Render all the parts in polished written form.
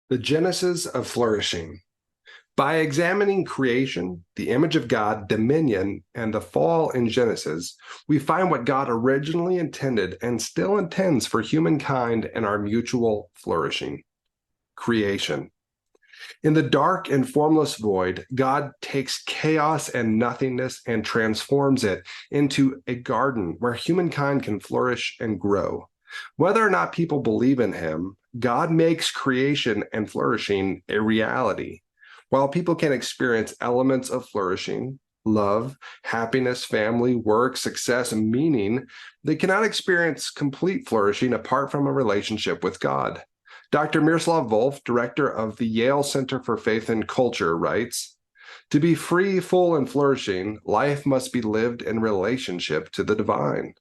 The genesis of flourishing. By examining creation, the image of God, dominion, and the fall in Genesis, we find what God originally intended and still intends for humankind and our mutual flourishing. Creation. In the dark and formless void, God takes chaos and nothingness and transforms it into a garden where humankind can flourish and grow. Whether or not people believe in him, God makes creation and flourishing a reality. While people can experience elements of flourishing, love, happiness, family, work, success, and meaning, they cannot experience complete flourishing apart from a relationship with God. Dr. Miroslav Volf, director of the Yale Center for Faith and Culture, writes, "To be free, full, and flourishing, life must be lived in relationship to the divine."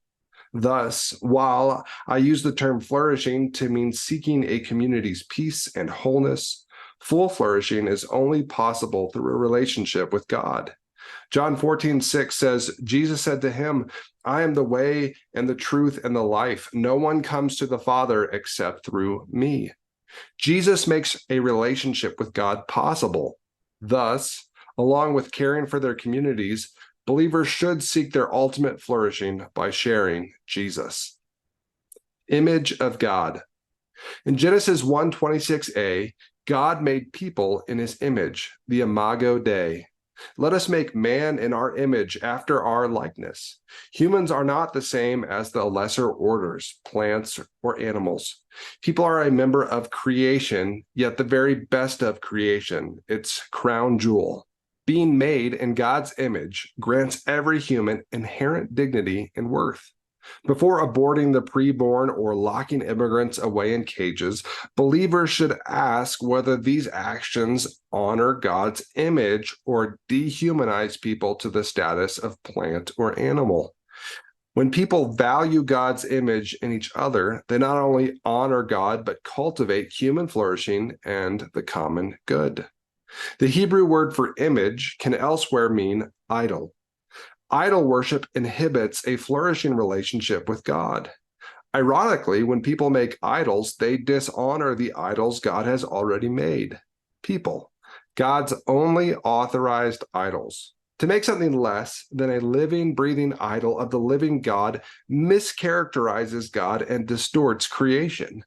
Thus, while I use the term flourishing to mean seeking a community's peace and wholeness, full flourishing is only possible through a relationship with God. John 14:6 says, Jesus said to him, "I am the way and the truth and the life. No one comes to the Father except through me." Jesus makes a relationship with God possible. Thus, along with caring for their communities, believers should seek their ultimate flourishing by sharing Jesus. Image of God. In Genesis 1:26a, God made people in his image, the imago Dei. Let us make man in our image after our likeness. Humans are not the same as the lesser orders, plants, or animals. People are a member of creation, yet the very best of creation, its crown jewel. Being made in God's image grants every human inherent dignity and worth. Before aborting the preborn or locking immigrants away in cages, believers should ask whether these actions honor God's image or dehumanize people to the status of plant or animal. When people value God's image in each other, they not only honor God, but cultivate human flourishing and the common good. The Hebrew word for image can elsewhere mean idol. Idol worship inhibits a flourishing relationship with God. Ironically, when people make idols, they dishonor the idols God has already made. People, God's only authorized idols. To make something less than a living, breathing idol of the living God mischaracterizes God and distorts creation.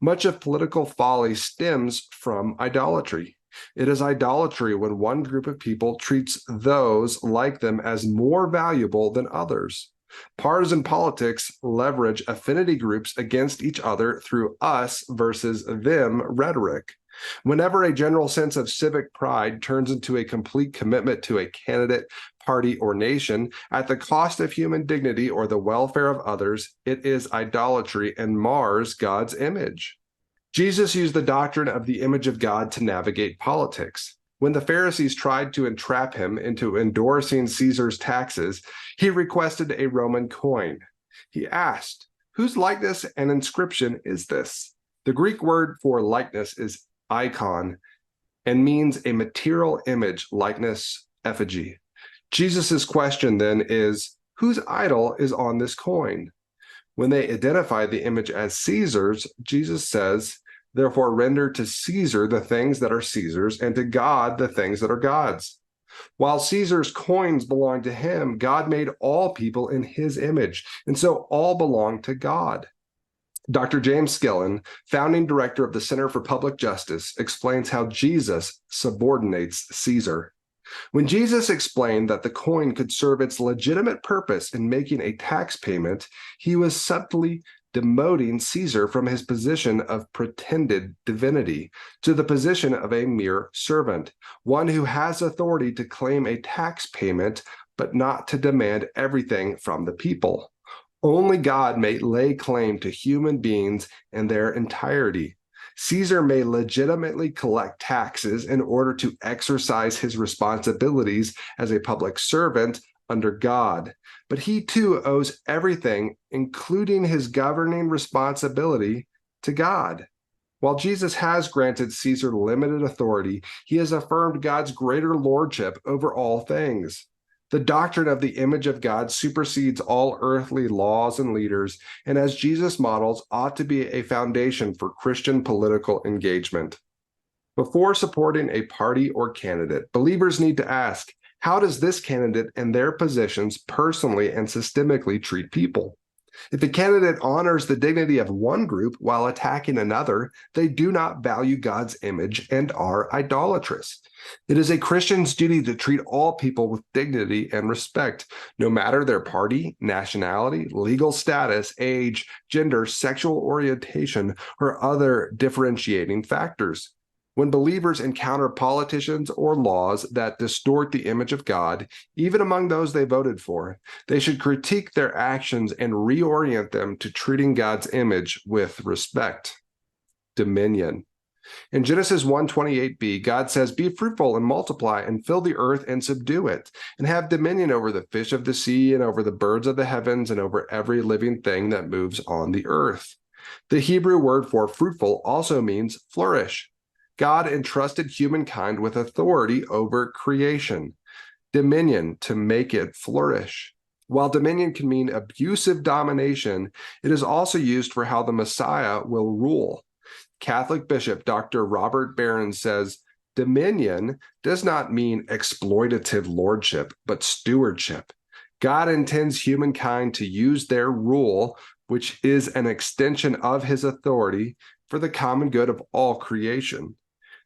Much of political folly stems from idolatry. It is idolatry when one group of people treats those like them as more valuable than others. Partisan politics leverage affinity groups against each other through us versus them rhetoric. Whenever a general sense of civic pride turns into a complete commitment to a candidate, party, or nation at the cost of human dignity or the welfare of others, it is idolatry and mars God's image. Jesus used the doctrine of the image of God to navigate politics. When the Pharisees tried to entrap him into endorsing Caesar's taxes, he requested a Roman coin. He asked, "Whose likeness and inscription is this?" The Greek word for likeness is icon and means a material image, likeness, effigy. Jesus' question then is, whose idol is on this coin? When they identify the image as Caesar's, Jesus says, "Therefore render to Caesar the things that are Caesar's, and to God the things that are God's." While Caesar's coins belong to him, God made all people in his image, and so all belong to God. Dr. James Skillen, founding director of the Center for Public Justice, explains how Jesus subordinates Caesar. When Jesus explained that the coin could serve its legitimate purpose in making a tax payment, he was subtly demoting Caesar from his position of pretended divinity to the position of a mere servant, one who has authority to claim a tax payment, but not to demand everything from the people. Only God may lay claim to human beings in their entirety. Caesar may legitimately collect taxes in order to exercise his responsibilities as a public servant under God, but he too owes everything, including his governing responsibility, to God. While Jesus has granted Caesar limited authority, he has affirmed God's greater lordship over all things. The doctrine of the image of God supersedes all earthly laws and leaders, and as Jesus models, ought to be a foundation for Christian political engagement. Before supporting a party or candidate, believers need to ask, how does this candidate and their positions personally and systemically treat people? If a candidate honors the dignity of one group while attacking another, they do not value God's image and are idolatrous. It is a Christian's duty to treat all people with dignity and respect, no matter their party, nationality, legal status, age, gender, sexual orientation, or other differentiating factors. When believers encounter politicians or laws that distort the image of God, even among those they voted for, they should critique their actions and reorient them to treating God's image with respect. Dominion. In Genesis 1:28b, God says, "Be fruitful and multiply and fill the earth and subdue it, and have dominion over the fish of the sea and over the birds of the heavens and over every living thing that moves on the earth." The Hebrew word for fruitful also means flourish. God entrusted humankind with authority over creation, dominion, to make it flourish. While dominion can mean abusive domination, it is also used for how the Messiah will rule. Catholic Bishop Dr. Robert Barron says, "Dominion does not mean exploitative lordship, but stewardship. God intends humankind to use their rule, which is an extension of his authority, for the common good of all creation."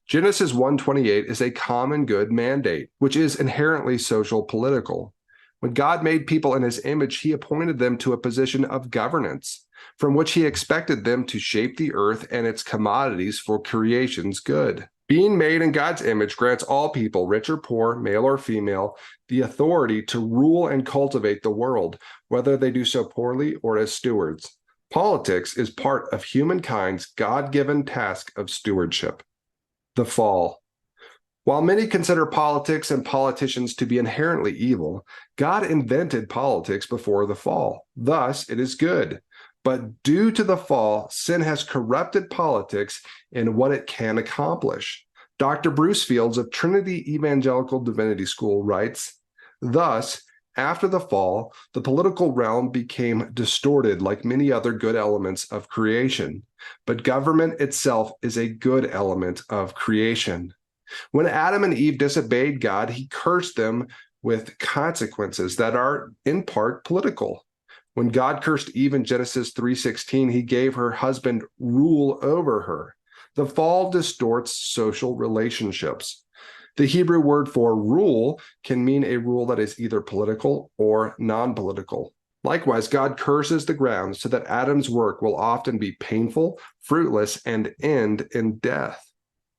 Genesis 1:28 is a common good mandate, which is inherently social political. When God made people in his image, he appointed them to a position of governance, from which he expected them to shape the earth and its commodities for creation's good. Being made in God's image grants all people, rich or poor, male or female, the authority to rule and cultivate the world, whether they do so poorly or as stewards. Politics is part of humankind's God-given task of stewardship. The fall. While many consider politics and politicians to be inherently evil, God invented politics before the fall. Thus, it is good. But due to the fall, sin has corrupted politics in what it can accomplish. Dr. Bruce Fields of Trinity Evangelical Divinity School writes, "Thus, after the fall, the political realm became distorted like many other good elements of creation. But government itself is a good element of creation. When Adam and Eve disobeyed God, he cursed them with consequences that are in part political. When God cursed Eve in Genesis 3:16, he gave her husband rule over her. The fall distorts social relationships. The Hebrew word for rule can mean a rule that is either political or non-political. Likewise, God curses the ground so that Adam's work will often be painful, fruitless, and end in death.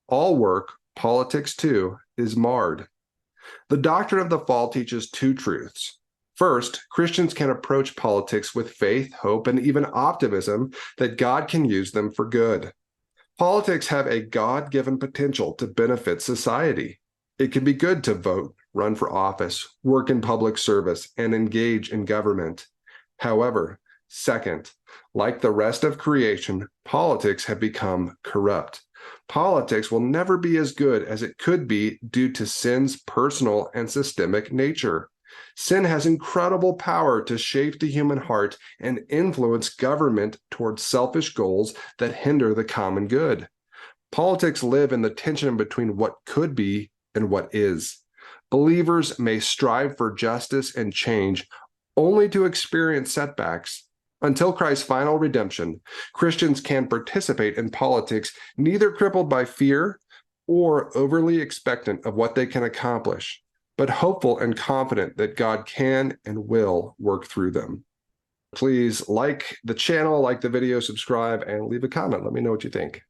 All work, politics too, is marred. The doctrine of the fall teaches two truths. First, Christians can approach politics with faith, hope, and even optimism that God can use them for good. Politics have a God-given potential to benefit society. It can be good to vote, run for office, work in public service, and engage in government. However, second, like the rest of creation, politics have become corrupt. Politics will never be as good as it could be due to sin's personal and systemic nature. Sin has incredible power to shape the human heart and influence government towards selfish goals that hinder the common good. Politics live in the tension between what could be and what is. Believers may strive for justice and change only to experience setbacks. Until Christ's final redemption, Christians can participate in politics neither crippled by fear or overly expectant of what they can accomplish, but hopeful and confident that God can and will work through them. Please like the channel, like the video, subscribe, and leave a comment. Let me know what you think.